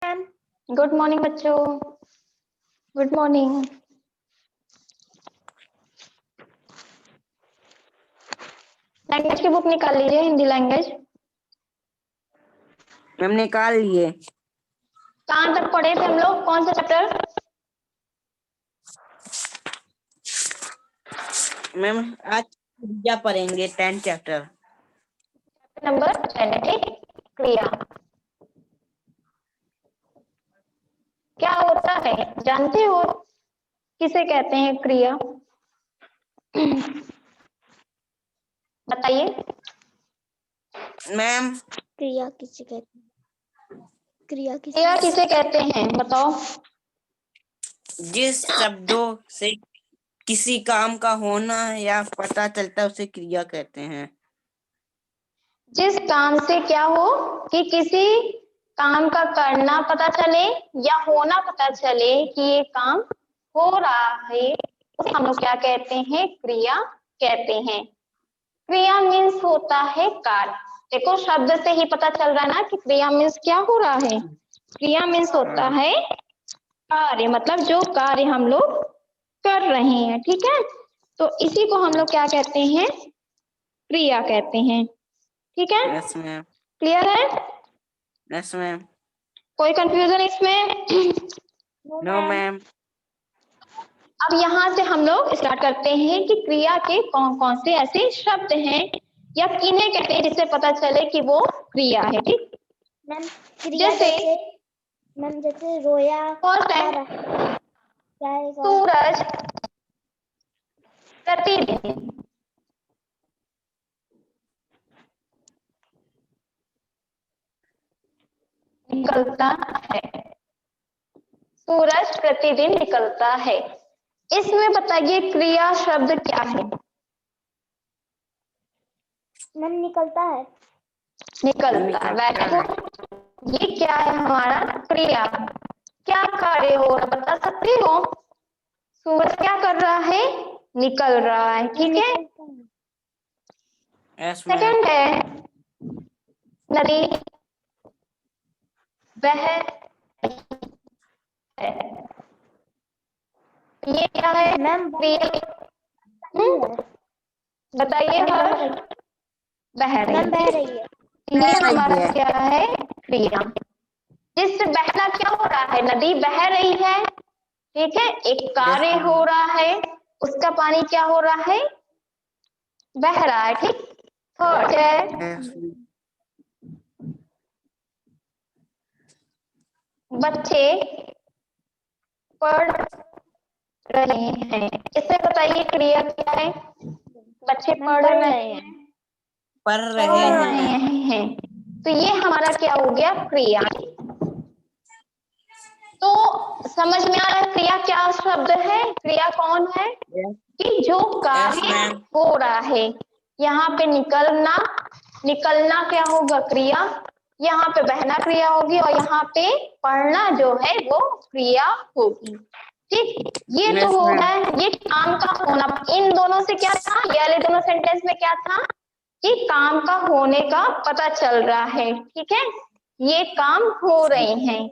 Ma'am. Good morning बच्चों, good morning. Language की book निकाल लीजिए, हिंदी लैंग्वेज। मैम निकाल लिए। कहाँ तक पढ़े थे हम लोग, कौन सा चैप्टर? मैम आज क्रिया पढ़ेंगे 10 चैप्टर। नंबर 10, ठीक। क्रिया क्या होता है जानते हो? किसे कहते हैं क्रिया? बताइए। मैम क्रिया किसे कहते हैं? क्रिया किसे कहते हैं बताओ? जिस शब्दों से किसी काम का होना या पता चलता है उसे क्रिया कहते हैं। जिस काम से क्या हो कि किसी काम का करना पता चले या होना पता चले कि ये काम हो रहा है, उसे हम लोग क्या कहते हैं? क्रिया कहते हैं। क्रिया मीन्स होता है कार्य। देखो शब्द से ही पता चल रहा है ना कि क्रिया मीन्स क्या हो रहा है। क्रिया मीन्स होता है कार्य, मतलब जो कार्य हम लोग कर रहे हैं, ठीक है। तो इसी को हम लोग क्या कहते हैं? क्रिया कहते हैं, ठीक है। Yes ma'am. क्लियर है? Yes ma'am. कोई कंफ्यूजन इसमें? No ma'am. अब यहाँ से हम लोग स्टार्ट करते हैं कि क्रिया के कौन कौन से ऐसे शब्द हैं या किन्हें कहते हैं जिससे पता चले कि वो क्रिया है, ठीक। मैम क्रिया जैसे रोया, फर्स्ट है सूरज प्रतिदिन निकलता है। सूरज प्रतिदिन निकलता है। इसमें बताइए क्रिया शब्द क्या है? मैम निकलता है। निकलता है। Very good. ये क्या है हमारा? क्रिया। क्या कार्य हो रहा बता सकते हो? सूरज क्या कर रहा है? निकल रहा है, ठीक है। Yes ma'am. सेकंड है नदी वह है। ये क्या है? मैम बताइए हर्ष। बह रही मैम बह है। रही है। ये हमारा क्या है? क्रिया। जिससे बहना क्या हो रहा है? नदी बह रही है, ठीक है। एक कार्य हो रहा है, उसका पानी क्या हो रहा है? बह रहा है, ठीक। थर्ड है बच्चे पढ़ रहे हैं। इससे बताइए क्रिया क्या है? बच्चे पढ़ रहे हैं। पढ़ रहे हैं। तो ये हमारा क्या हो गया? क्रिया। तो समझ में आ रहा है क्रिया क्या शब्द है? क्रिया कौन है? कि जो कार्य हो रहा है। यहाँ पे निकलना, निकलना क्या होगा? क्रिया। यहाँ पे बहना क्रिया होगी और यहाँ पे पढ़ना जो है वो क्रिया होगी, ठीक। ये तो हो गया ये काम का होना। इन दोनों से क्या था? ये वाले दोनों सेंटेंस में क्या था कि काम का होने का पता चल रहा है, ठीक है। ये काम हो रहे हैं।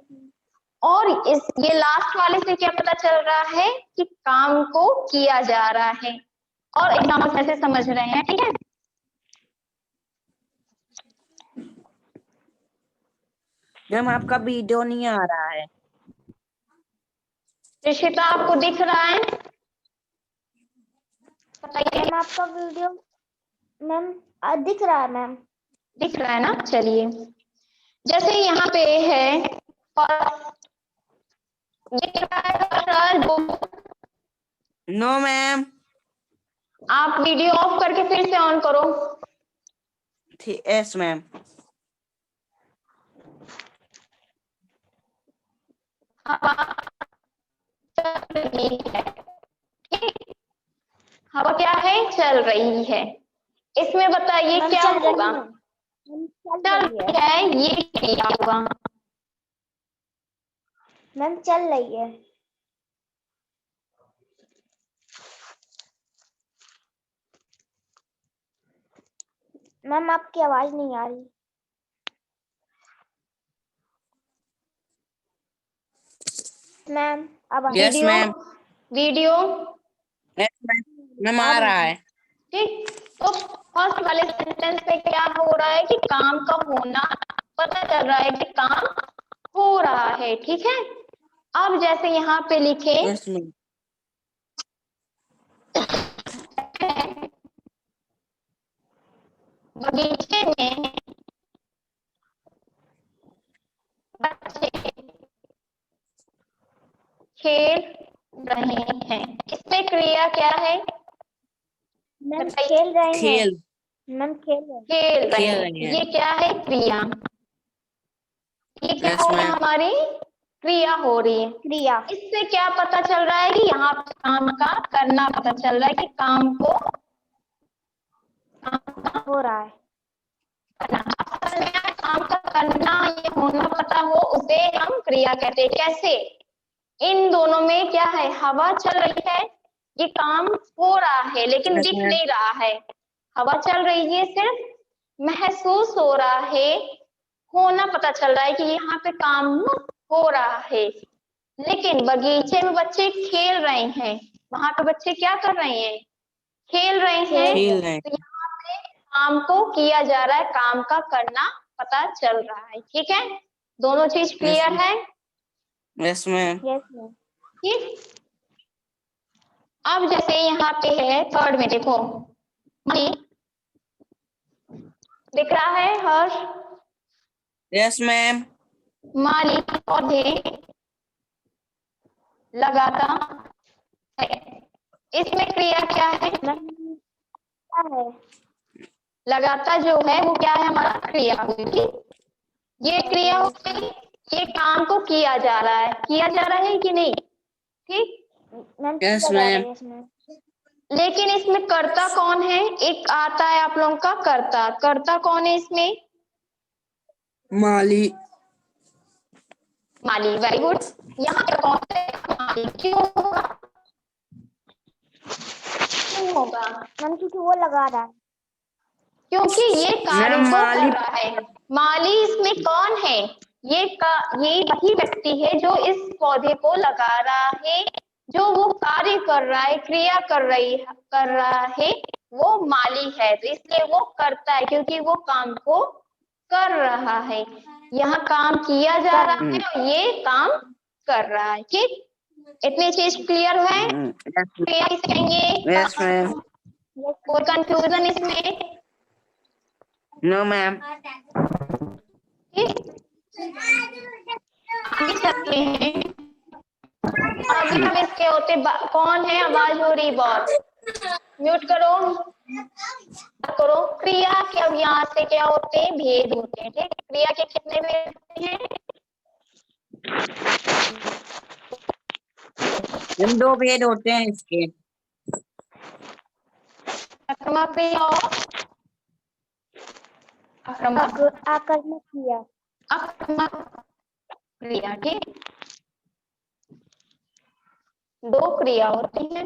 और इस ये लास्ट वाले से क्या पता चल रहा है कि काम को किया जा रहा है। और एग्जाम्पल कैसे समझ रहे हैं, ठीक है। मैम आपका वीडियो नहीं आ रहा है। ऋषिता आपको दिख रहा है? बताइए। मैम आपका वीडियो मैम दिख रहा है। मैम दिख रहा है ना? चलिए जैसे यहाँ पे है और नो मैम। आप वीडियो ऑफ करके फिर से ऑन करो। Yes ma'am. हवा चल रही है, ठीक। हवा क्या है? चल रही है। इसमें बताइए क्या होगा? चल रही है, ये क्या होगा? मैम चल रही है। मैम आपकी आवाज नहीं आ रही। मैम अब yes video ma'am. Video yes ma'am आ रहा है। ठीक। तो फर्स्ट वाले सेंटेंस पे क्या हो रहा है कि काम का होना पता चल रहा है कि काम हो रहा है। ठीक है। अब जैसे यहाँ पे लिखे यस मैम। बगीचे में बच्चे खेल रहे हैं। इसमें क्रिया क्या है? मैम बताइए। खेल रहे हैं। खेल मैम खेल रहे हैं। खेल रहे खेल हैं। रहे हैं। ये क्या है? क्रिया। ये क्या यस हो रहा है? मैम। हमारी क्रिया हो रही है। क्रिया इससे क्या पता चल रहा है कि यहाँ पे काम का करना पता चल रहा है कि काम को हो रहा है। करना। काम का करना ये होना पता हो उसे हम क्रिया कहते हैं। कैसे? इन दोनों में क्या है? हवा चल रही है, ये काम हो रहा है लेकिन यस दिख मैम। नहीं रहा है। हवा चल रही है, सिर्फ महसूस हो रहा है, होना पता चल रहा है कि यहाँ पे काम हो रहा है। लेकिन बगीचे में बच्चे खेल रहे हैं, वहां पे बच्चे क्या कर रहे हैं? खेल रहे हैं। खेल रहे तो हैं। यहाँ पे काम को किया जा रहा है, काम का करना पता चल रहा है। ठीक है। दोनों चीज क्लियर है। Yes ma'am. Yes ma'am. ठीक। अब जैसे यहाँ पे है थर्ड में, देखो माली दिख रहा है हर्ष? Yes ma'am. माली पौधे लगाता है। इसमें क्रिया क्या है? मैम क्या है? लगाता जो है वो क्या है? हमारा क्रिया हुई। ठीक। ये क्रिया हो गई, ये काम को किया जा रहा है। किया जा रहा है कि नहीं? ठीक। मैम यस किया जा रहा मैम। है इसमें। लेकिन इसमें कर्ता कौन है? एक आता है आप लोगों का कर्ता। कर्ता कौन है इसमें? माली। माली। Very good. यहाँ पे कौन है? माली। क्यों होगा? क्यों होगा? मैम क्योंकि वो लगा रहा है। क्योंकि ये कार्य मैम को माली। कर रहा है। माली इसमें कौन है? ये वही व्यक्ति है जो इस पौधे को लगा रहा है। जो वो कार्य कर रहा है, क्रिया कर रहा है, वो माली है। तो इसलिए वो करता है क्योंकि वो काम को कर रहा है। यहाँ काम किया जा रहा है और ये काम कर रहा है। ठीक। इतनी चीज क्लियर है? क्रिया किसे कहेंगे? Yes ma'am. कोई कंफ्यूजन इसमें? No ma'am. ठीक। आगे चलते हैं। अभी हम इसके होते कौन है? आवाज हो रही बहुत। म्यूट करो करो। क्रिया के अब यहाँ से क्या होते हैं? भेद होते हैं। ठीक। क्रिया के कितने भेद होते हैं? हम दो भेद होते हैं इसके। आक्रमक क्रिया और आक्रमक आकर्मक क्रिया। आक्रमक क्रिया। ठीक। दो क्रिया होती है।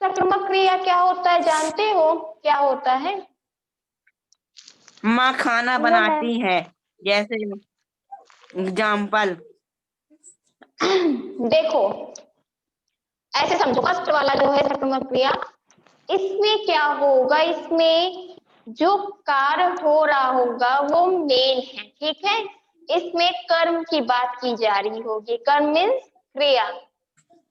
आक्रमक क्रिया क्या होता है? जानते हो क्या होता है? माँ खाना नो बनाती मैम। है, जैसे एग्जाम्पल। देखो ऐसे समझो, फर्स्ट वाला जो है आक्रमक क्रिया, इसमें क्या होगा? इसमें जो कार्य हो रहा होगा वो मेन है। ठीक है। इसमें कर्म की बात की जा रही होगी। कर्म मीन्स क्रिया।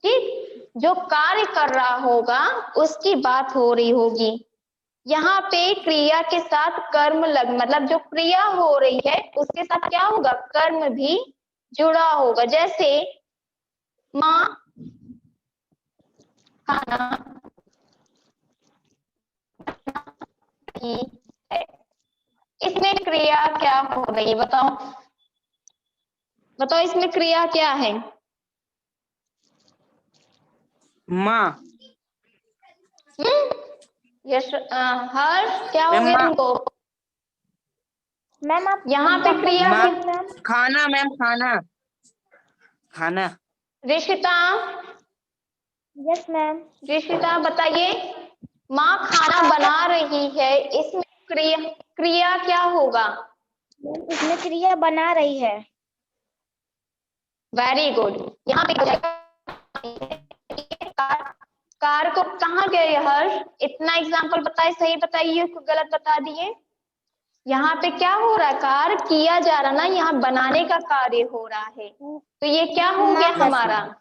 ठीक। जो कार्य कर रहा होगा उसकी बात हो रही होगी। यहाँ पे क्रिया के साथ कर्म मतलब जो क्रिया हो रही है उसके साथ क्या होगा? कर्म भी जुड़ा होगा। जैसे माँ खाना ही है। इसमें क्रिया क्या हो रही है? बताओ बताओ, इसमें क्रिया क्या है? माँ। यश हर्ष क्या हो गया माँ। तुमको? मैम आप यहाँ पे एग्जाम्पल क्रिया माँ दीजिए मैम। खाना। मैम खाना। खाना। Rishita yes ma'am. ऋषिता बताइए, माँ खाना बना रही है, इसमें क्रिया क्रिया क्या होगा? इसमें क्रिया बना रही है। Very good. यहाँ पे कार को कहाँ गए हर्ष? इतना एग्जाम्पल बताए, सही बताइए, गलत बता दिए। यहाँ पे क्या हो रहा है? कार किया जा रहा ना, यहाँ बनाने का कार्य हो रहा है, तो ये क्या हो गया हमारा?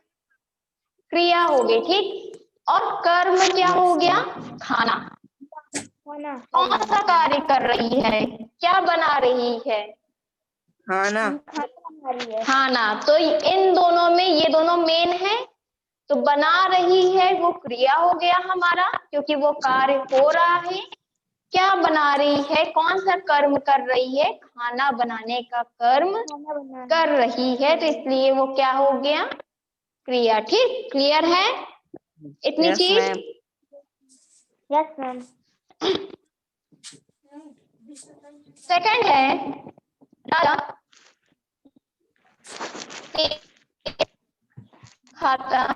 क्रिया हो गई, ठीक। और कर्म क्या हो गया? खाना। कौन सा कार्य कर रही है? क्या बना रही है? खाना। खाना। तो इन दोनों में ये दोनों मेन है, तो बना रही है वो क्रिया हो गया हमारा, क्योंकि वो कार्य हो रहा है। क्या बना रही है? कौन सा कर्म कर रही है? खाना बनाने का कर्म कर रही है, तो इसलिए वो क्या हो गया? क्रिया। ठीक, क्लियर है इतनी यस चीज? मैम। Yes ma'am. सेकंड है राजा खाता है।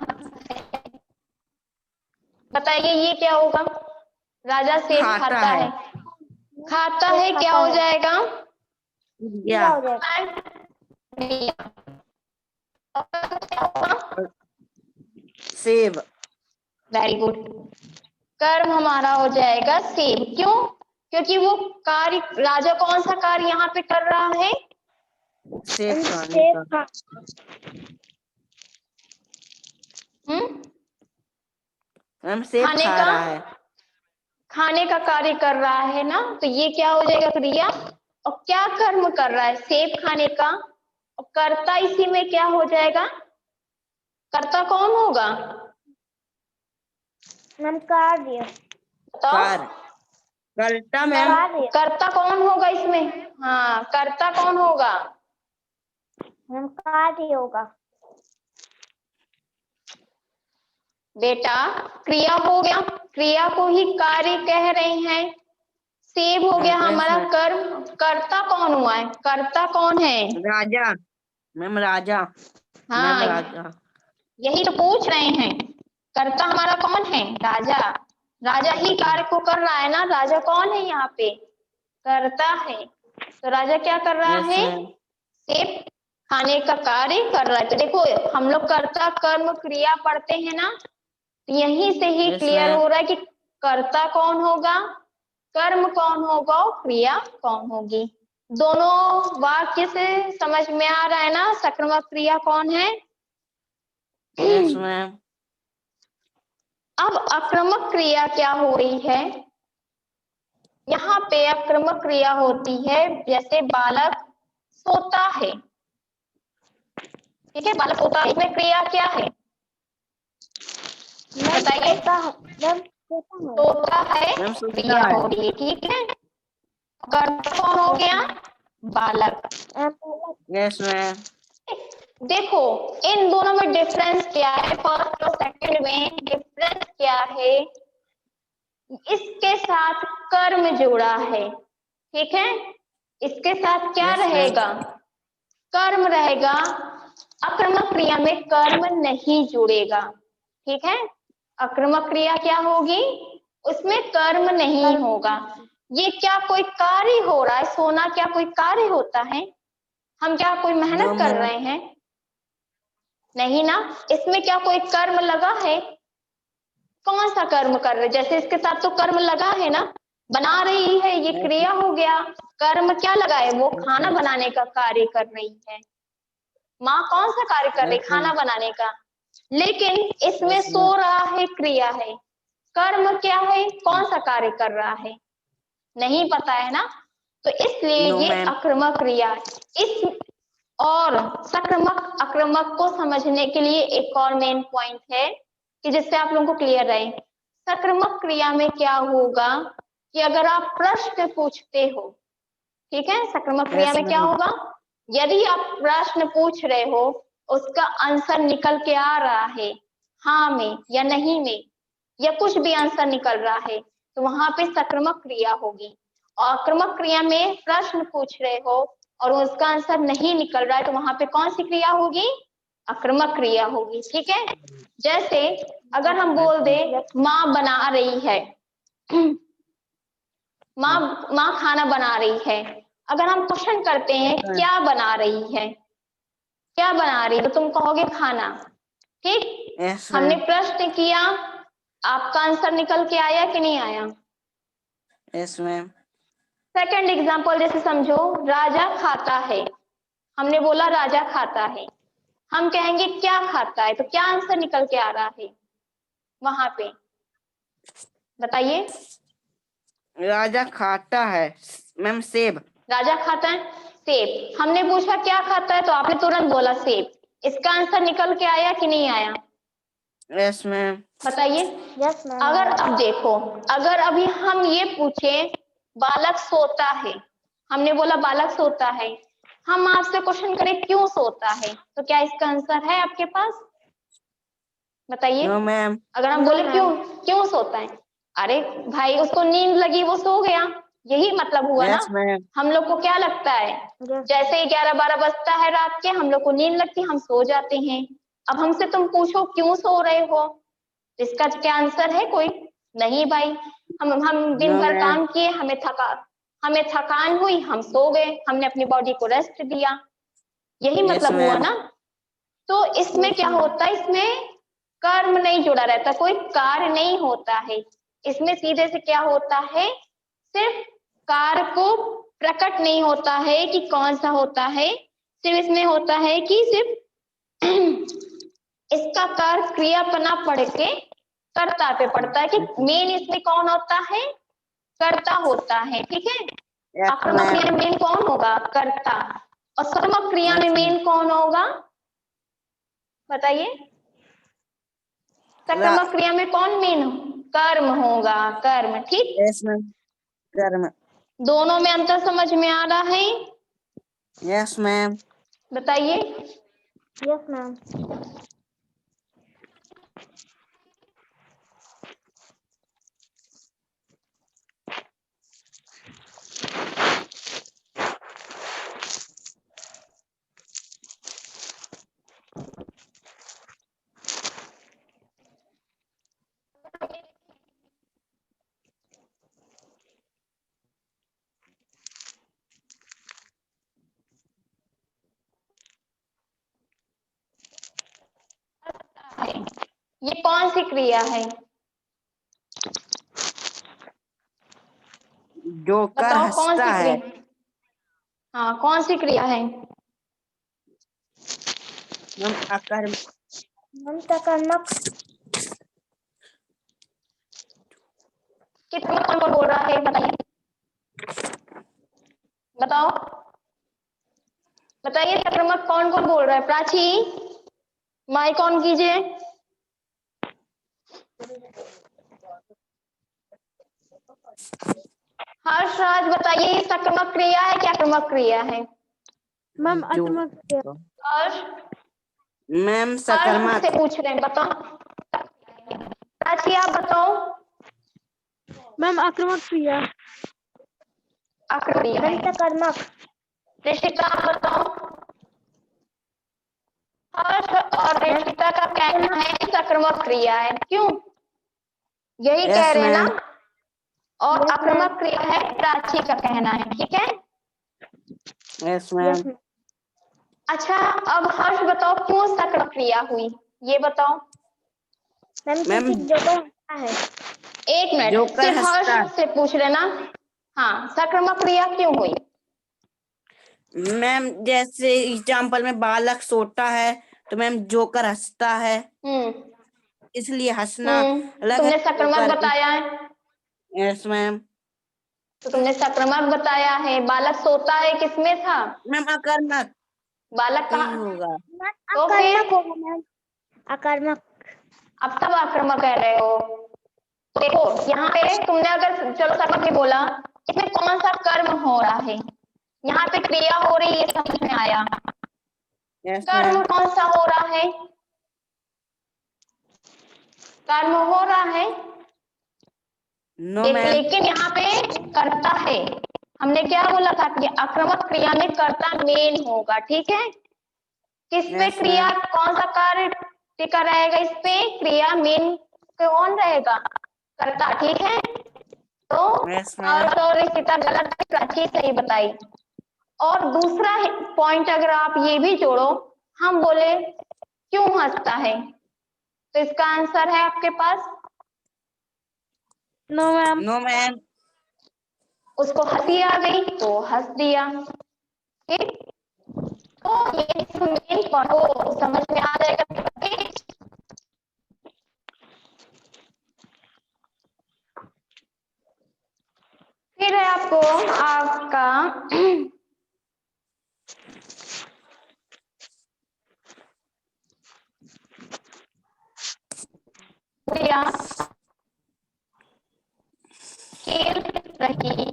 बताइए ये क्या होगा? राजा सेब खाता है। खाता है क्या हो जाएगा? क्रिया। सेब। Very good. कर्म हमारा हो जाएगा सेब। क्यों? क्योंकि वो कार्य, राजा कौन सा कार्य यहाँ पे कर रहा है? सेब खाने का। मैम सेब खाने खा का, रहा है। खाने का कार्य कर रहा है ना, तो ये क्या हो जाएगा? क्रिया। और क्या कर्म कर रहा है? सेब खाने का। और कर्ता इसी में क्या हो जाएगा? कर्ता कौन होगा? मैम कार्य। कार। कर्ता मैम। कर्ता कौन होगा इसमें? हाँ, कर्ता कौन होगा? मैम कार्य होगा। बेटा क्रिया हो गया, क्रिया को ही कार्य कह रहे हैं। सेब हो गया हमारा कर्म। कर्ता कौन हुआ है? कर्ता कौन है? राजा। मैम राजा। मैम हाँ, राजा। यही तो पूछ रहे हैं। कर्ता हमारा कौन है? राजा। राजा ही कार्य को कर रहा है ना। राजा कौन है यहाँ पे? कर्ता है। तो राजा क्या कर रहा यस है? मैम। सेब खाने का कार्य कर रहा है। तो देखो हम लोग कर्ता कर्म क्रिया पढ़ते हैं ना, तो यहीं से ही यस क्लियर मैम। हो रहा है कि कर्ता कौन होगा, कर्म कौन होगा और क्रिया कौन होगी। दोनों वाक्य से समझ में आ रहा है ना सक्रिय क्रिया कौन है? Yes ma'am. अब आक्रामक क्रिया क्या हो रही है? यहाँ पे आक्रामक क्रिया होती है, जैसे बालक सोता है। ठीक है, बालक सोता है, इसमें क्रिया क्या है बताइए? सोता है, मैम सोता क्रिया है। हो रही है। ठीक है, कर्ता कौन हो गया? बालक। Yes ma'am. देखो इन दोनों में डिफरेंस क्या है? फर्स्ट और सेकंड में डिफरेंस क्या है? इसके साथ कर्म जुड़ा है, ठीक है। इसके साथ क्या Yes, ma'am. रहेगा? कर्म रहेगा। आक्रामक क्रिया में कर्म नहीं जुड़ेगा, ठीक है। आक्रामक क्रिया क्या होगी? उसमें कर्म नहीं होगा। ये क्या कोई कार्य हो रहा है? सोना क्या कोई कार्य होता है? हम क्या कोई मेहनत No, कर ma'am. रहे हैं? नहीं ना। इसमें क्या कोई कर्म लगा है? कौन सा कर्म कर रहे? जैसे इसके साथ तो कर्म लगा है ना, बना रही है, ये क्रिया हो गया। कर्म क्या लगा है? वो खाना बनाने का कार्य कर रही है। माँ कौन सा कार्य कर रही? खाना बनाने का। लेकिन इसमें Yes, सो ma'am. रहा है, क्रिया है। कर्म क्या है? कौन सा कार्य कर रहा है? नहीं पता है ना, तो इसलिए No, ये ma'am. आक्रामक क्रिया। इस और सक्रमक आक्रामक को समझने के लिए एक और मेन पॉइंट है कि जिससे आप लोगों को क्लियर रहे। सक्रमक क्रिया में क्या होगा कि अगर आप प्रश्न पूछते हो, ठीक है, सक्रमक क्रिया Yes, में क्या ma'am. होगा? यदि आप प्रश्न पूछ रहे हो, उसका आंसर निकल के आ रहा है हाँ में या नहीं में, या कुछ भी आंसर निकल रहा है, तो वहां पे सक्रमक क्रिया होगी। और आक्रामक क्रिया में प्रश्न पूछ रहे हो और उसका आंसर नहीं निकल रहा है, तो वहां पे कौन सी क्रिया होगी? आक्रामक क्रिया होगी, ठीक है। जैसे अगर हम बोल दे माँ बना रही है, माँ खाना बना रही है। अगर हम क्वेश्चन करते हैं क्या बना रही है, क्या बना रही, तो तुम कहोगे खाना। ठीक, यस हमने मैम। प्रश्न किया, आपका आंसर निकल के आया कि नहीं आया। Yes ma'am. सेकंड एग्जांपल जैसे समझो, राजा खाता है। हमने बोला राजा खाता है, हम कहेंगे क्या खाता है, तो क्या आंसर निकल के आ रहा है वहां पे, बताइए। राजा खाता है मैम सेब। राजा खाता है सेब, हमने पूछा क्या खाता है, तो आपने तुरंत बोला सेब। इसका आंसर निकल के आया कि नहीं आया, यस मैम। बताइए। Yes ma'am. अगर अब देखो, अगर अभी हम ये पूछे बालक सोता है, हमने बोला बालक सोता है, हम आपसे क्वेश्चन करें क्यों सोता है, तो क्या इसका आंसर है आपके पास, बताइए। No ma'am. अगर हम No, बोले ma'am. क्यों क्यों सोता है, अरे भाई उसको नींद लगी वो सो गया, यही मतलब हुआ ना। Yes ma'am. हम लोग को क्या लगता है, Yes. जैसे ही 11-12 बजता है रात के, हम लोग को नींद लगती है, हम सो जाते हैं। अब हमसे तुम पूछो क्यों सो रहे हो, इसका क्या आंसर है कोई, नहीं भाई। हम दिन नो भर मैम। काम किए, हमें थकान हुई, हम सो गए, हमने अपनी बॉडी को रेस्ट दिया, यही यस मतलब हुआ मैम। ना। तो इसमें Yes, क्या ma'am. होता है, इसमें कर्म नहीं जुड़ा रहता, कोई कार्य नहीं होता है। इसमें सीधे से क्या होता है, सिर्फ कार्य को प्रकट नहीं होता है कि कौन सा होता है, सिर्फ इसमें होता है कि सिर्फ इसका कार्य क्रियापना पढ़ के कर्ता पे पड़ता है, कि मेन इसमें कौन होता है, कर्ता होता है, ठीक है। यस आक्रामक क्रिया मैम। में मेन कौन होगा, कर्ता, और कर्मक क्रिया में यस मैम। मेन कौन होगा, बताइए। सकर्मक क्रिया में कौन मेन, कर्म होगा, कर्म, ठीक। Yes ma'am. कर्म। दोनों में अंतर समझ में आ रहा है, यस मैम। बताइए। Yes, ma'am. ये कौन सी क्रिया है, जो कर बताओ कौन हंसता सी है। क्रिया, हाँ कौन सी क्रिया है, मैम अकर्म। Ma'am, सकर्मक. कितना कौन बोल रहा है, बताइए, बताओ, बताइए संक्रमक कौन कौन बोल रहा है, प्राची माइक ऑन कीजिए। हर्षराज बताइए, ये सक्रमक क्रिया है क्या आक्रामक क्रिया है, Ma'am, जो अक्रमक. हर्ष, मैम हर्ष सकर्मक। से पूछ रहे हैं, बताओ, प्राची आप बताओ, Ma'am, अक्रमक क्रिया. आक्रामक क्रिया है, Ma'am, सकर्मक. ऋषिता आप बताओ। हर्ष और ऋषिता का कहना है कि आक्रामक क्रिया है, क्यों, यही कह यस रहे हैं ना, मैम। और Yes, आक्रामक ma'am. क्रिया है प्राची का कहना है, ठीक है। Yes Yes, ma'am. ma'am. अच्छा, अब हर्ष बताओ क्यों आक्रामक क्रिया हुई, ये बताओ। Ma'am, मैम क्योंकि जो कर हंसता है. एक मिनट, जोकर सिर्फ हंसता हर्ष से पूछ लेना, हाँ संक्रामक क्रिया क्यों हुई, मैम जैसे एग्जाम्पल में बालक सोता है तो मैम जोकर हंसता है, हम्म इसलिए हंसना अलग है, तुमने संक्रामक जोकर। बताया है, यस मैम। तो तुमने संक्रामक बताया है, बालक सोता है किसमें था, मैम अकर्मक बालक ही कहाँ, होगा। Ma'am, तो अकर्मक फिर होगा मैम. अकर्मक. अब सब आक्रामक कह रहे हो, देखो यहाँ पे तुमने अगर चलो संक्रामक नहीं बोला, इसमें कौन सा कर्म हो रहा है, यहाँ पे क्रिया हो रही है, ये समझ में आया, यस कर्म मैम। कौन सा हो रहा है, कर्म हो रहा है, नो मैम। लेकिन यहाँ पे कर्ता है, हमने क्या बोला था कि आक्रामक क्रिया में कर्ता मेन होगा, ठीक है। किस पे यस क्रिया, मैम। कौन सा कार्य टिका रहेगा, इस पे क्रिया मेन कौन रहेगा, कर्ता, ठीक है। तो यस मैम। हर्ष और ऋषिता गलत है, प्राची सही बताई। और दूसरा पॉइंट अगर आप ये भी जोड़ो, हम बोले क्यों हंसता है, तो इसका आंसर है आपके पास नो मैम। No ma'am. उसको हंसी आ गई तो हंस दिया। ठीक, तो ये मेन पढ़ो, समझ में आ जाएगा। फिर है आपको आपका क्रिया खेल रही,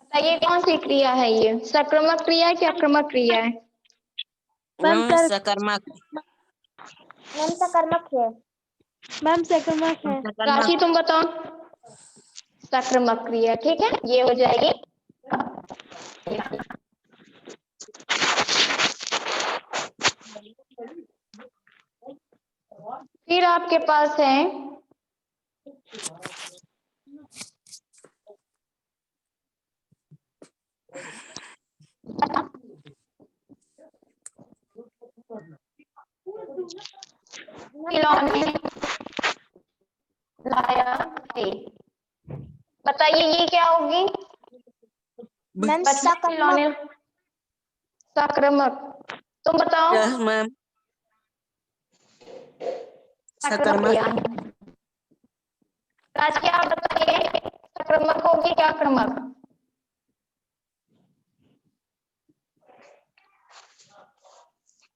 बताइए कौन सी क्रिया है ये, सक्रमक क्रिया है कि आक्रामक क्रिया है? मैम सकर्मक। मैम सकर्मक है। मैम सकर्मक है। राशि तुम बताओ। सक्रमक क्रिया, ठीक है, ये हो जाएगी। फिर आपके पास है खिलौने लाया है, बताइए ये क्या होगी? मैम बच्चा खिलौने, सक्रमक, तुम बताओ। यस मैम सक्रमक सकर्मक। क्रिया, राशि आप बताइए सक्रमक होगी क्या आक्रामक?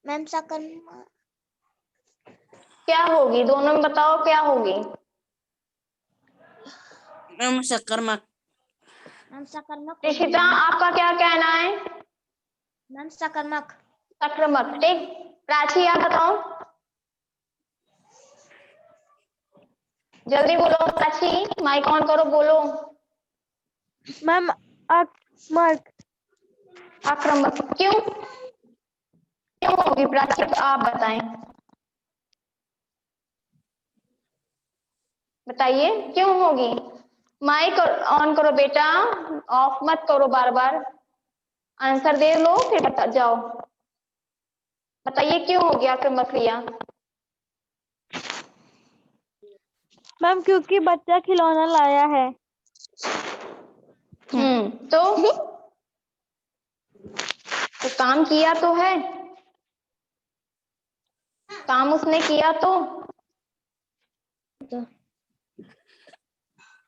मैम सकर्मक। क्या होगी, दोनों में बताओ क्या होगी? मैम सकर्मक। मैम सकर्मक। ऋषिता आपका क्या कहना है? मैम सकर्मक। सक्रमक, ठीक। प्राची आप बताओ, जल्दी बोलो प्राची, माइक ऑन करो, बोलो। मैम आक्रामक। आक्रामक, क्यों क्यों होगी प्राची, आप बताएं, बताइए क्यों होगी? माइक ऑन करो बेटा, ऑफ मत करो बार बार, आंसर दे लो फिर बता जाओ, बताइए क्यों होगी आक्रामक क्रिया? मैम क्योंकि बच्चा खिलौना लाया है। तो काम किया तो है, काम उसने किया तो।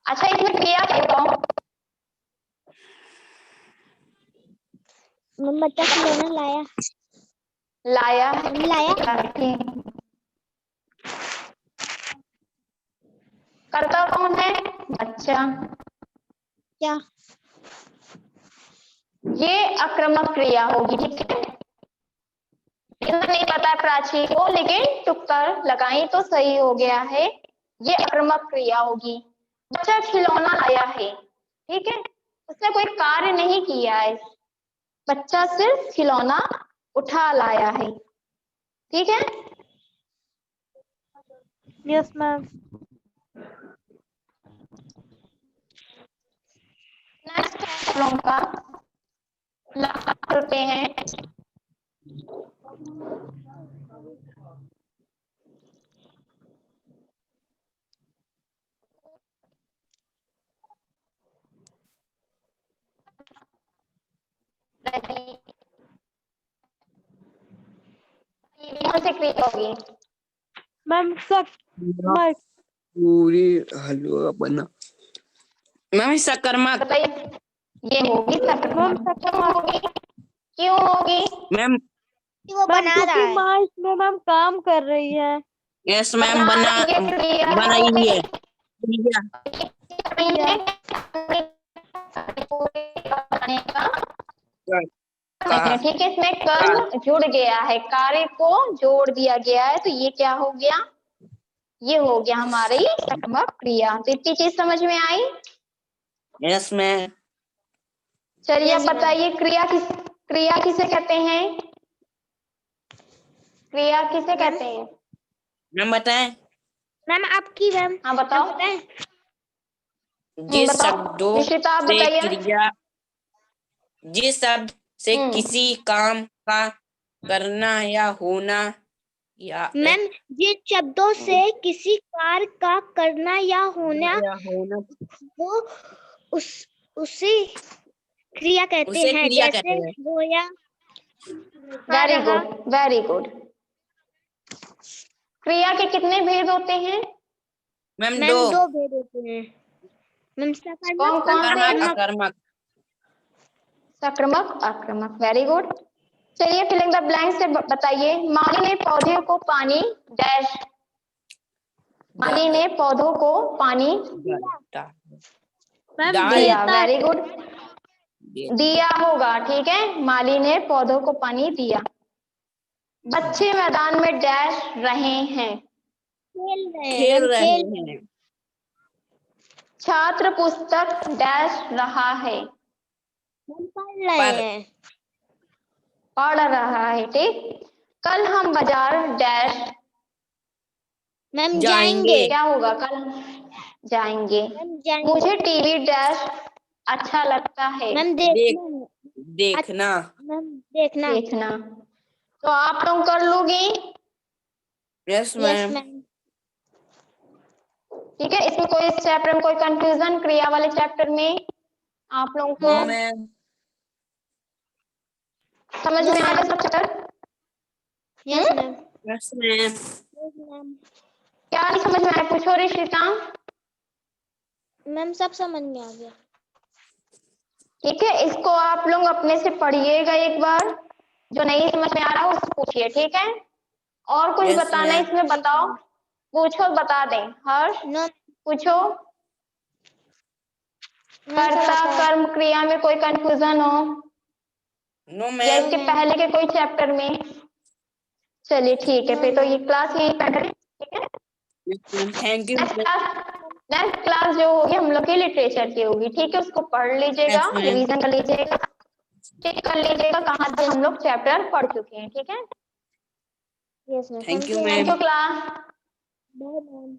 अच्छा इसमें क्रिया क्या बताओ? मैम बच्चा खिलौना लाया। लाया है, लाया। करता कौन है? बच्चा। क्या? ये आक्रामक क्रिया होगी, ठीक है। इतना नहीं पता प्राची को, लेकिन तुक्का लगाई तो सही हो गया है। ये आक्रामक क्रिया होगी। बच्चा खिलौना लाया है, ठीक है, उसने कोई कार्य नहीं किया है, बच्चा सिर्फ खिलौना उठा लाया है, ठीक है। Yes ma'am. नेक्स्ट हम का लाभ करते हैं। कौन सी क्रिया होगी? मैम सकर्मक। पूरी हलवा बना। मैम सकर्मक। बताइए, ये होगी मैम सक्रमक, क्यों सकर्मक। होगी, क्यों होगी? मैम वो बना रहा है। माँ इसमें मैम काम कर रही है। यस मैम बना बनाई है क्रिया। ठीक है, इसमें कर्म जुड़ गया है, कार्य को जोड़ दिया गया है, तो ये क्या हो गया? ये हो गया हमारी सकर्मक क्रिया। तो इतनी चीज समझ में आई? Yes ma'am. चलिए अब बताइए क्रिया किसे कहते हैं? क्रिया किसे कहते हैं? मैम बताएं। मैम आपकी मैम। हाँ बताओ। जिस बताओ शब्दों निश्चिता, आप से बताइए। क्रिया जिस शब्द से किसी काम का करना या होना या मैम जिन शब्दों से किसी कार्य का करना या होना वो उसे क्रिया कहते उसे हैं। क्रिया जैसे कहते हैं। बोया, वेरी गुड, वेरी गुड। क्रिया के कितने भेद होते हैं? मैम मैम दो। 2 भेद होते हैं। मैम कौन कौन से? सकर्मक अकर्मक। सक्रमक, आक्रमक। Very good. चलिए फिलिंग द ब्लैंक से बताइए। माली ने पौधे को पानी डैश। माली ने पौधों को पानी दिया। Very good. दिया होगा, ठीक है। माली ने पौधों को पानी दिया। बच्चे मैदान में डैश रहे हैं। खेल रहे हैं। छात्र पुस्तक डैश रहा है। पढ़ रहा है, ठीक। कल हम बाजार डैश मैम जाएंगे। क्या होगा? कल जाएंगे। मुझे टीवी डैश अच्छा लगता है। मैम देखना। मैम देखना। देखना। तो आप लोग कर लोगी? Yes yes ma'am. मैम। ठीक है। इसमें कोई इस चैप्टर में कोई कंफ्यूजन क्रिया वाले चैप्टर में आप लोगों को नो मैम। समझ में आया सब chapter? Yes ma'am. Yes ma'am. क्या नहीं समझ में आया? पूछो ऋषिता। मैम सब समझ में आ गया। ठीक है। इसको आप लोग अपने से पढ़िएगा एक बार। जो नहीं समझ में आ रहा हो उससे पूछिए, ठीक है। और कुछ Yes, बताना ma'am. इसमें बताओ। पूछो, बता दें। हर्ष नो पूछो। कर्ता कर्म क्रिया में कोई कंफ्यूजन हो नो या मैम। इसके पहले के कोई चैप्टर में? चलिए ठीक है। फिर तो ये क्लास यही पेंड है, ठीक है। Thank you. नेक्स्ट क्लास जो होगी हम लोग की लिटरेचर की होगी, ठीक है। उसको पढ़ लीजिएगा, Yes, ma'am. रिवीजन कर लीजिएगा, चेक कर लीजिएगा कहाँ तक हम लोग चैप्टर पढ़ चुके हैं, ठीक है। Yes ma'am. Thank you thank ma'am. You class. Bye ma'am.